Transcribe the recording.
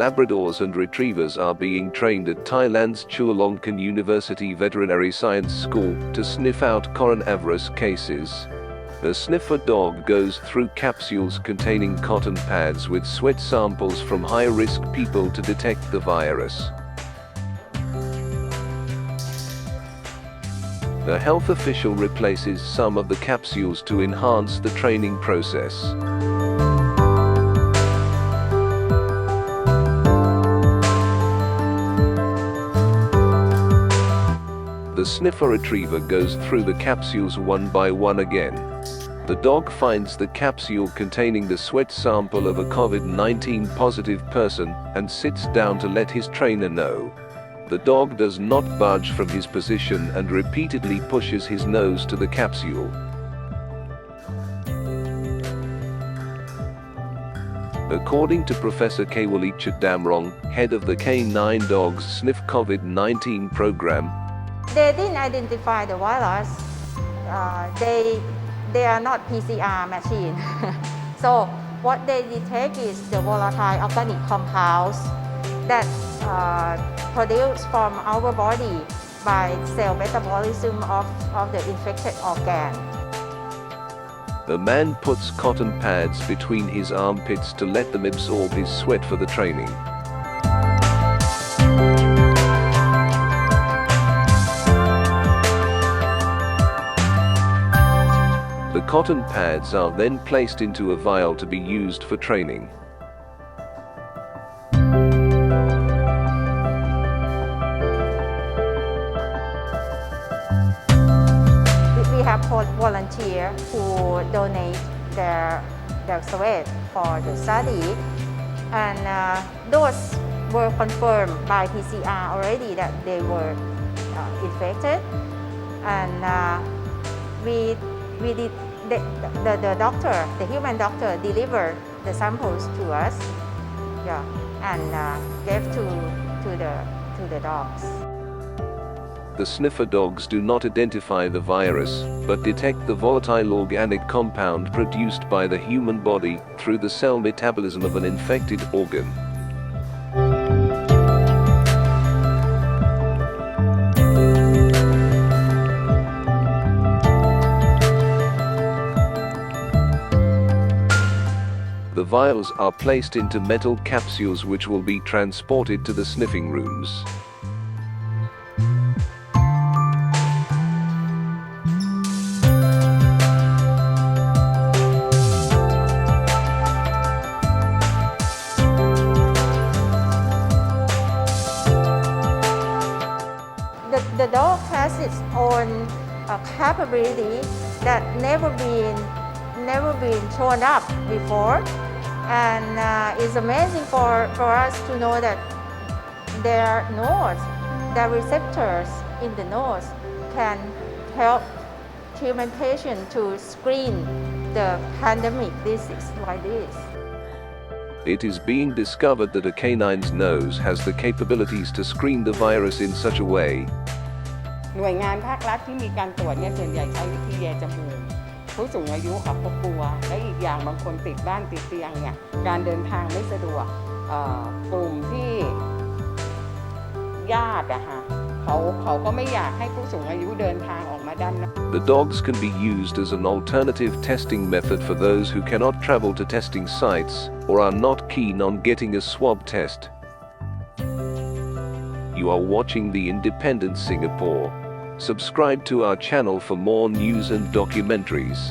Labradors and Retrievers are being trained at Thailand's Chulalongkorn University Veterinary Science School to sniff out coronavirus cases. The sniffer dog goes through capsules containing cotton pads with sweat samples from high-risk people to detect the virus. The health official replaces some of the capsules to enhance the training process. The sniffer retriever goes through the capsules one by one again. The dog finds the capsule containing the sweat sample of a COVID-19 positive person and sits down to let his trainer know. The dog does not budge from his position and repeatedly pushes his nose to the capsule. According to Professor Chulalongkorn, head of the K9 Dogs Sniff COVID-19 program, they didn't identify the virus. They are not PCR machine. So what they detect is the volatile organic compounds that produced from our body by cell metabolism of the infected organ. The man puts cotton pads between his armpits to let them absorb his sweat for the training. The cotton pads are then placed into a vial to be used for training. We have volunteers who donate their sweat for the study, and those were confirmed by PCR already that they were infected, and we did the doctor, the human doctor, delivered the samples to us, and gave to the dogs. The sniffer dogs do not identify the virus, but detect the volatile organic compound produced by the human body through the cell metabolism of an infected organ. The vials are placed into metal capsules which will be transported to the sniffing rooms. The dog has its own capability that never been shown up before, and it's amazing for us to know that their nose, the receptors in the nose, can help human patients to screen the pandemic disease like this. It is being discovered that a canine's nose has the capabilities to screen the virus in such a way. หน่วยงานภาครัฐที่มีการตรวจเนี่ยส่วนใหญ่ใช้วิธีแยจมูกผู้สูงอายุเขากลัวและอีกอย่างบางคนติดบ้านติดเตียงเนี่ยการเดินทางไม่สะดวกกลุ่มที่ญาติเขาก็ไม่อยากให้ผู้สูงอายุเดินทางออกมาด้านนอก The dogs can be used as an alternative testing method for those who cannot travel to testing sites or are not keen on getting a swab test. You are watching The Independent Singapore. Subscribe to our channel for more news and documentaries.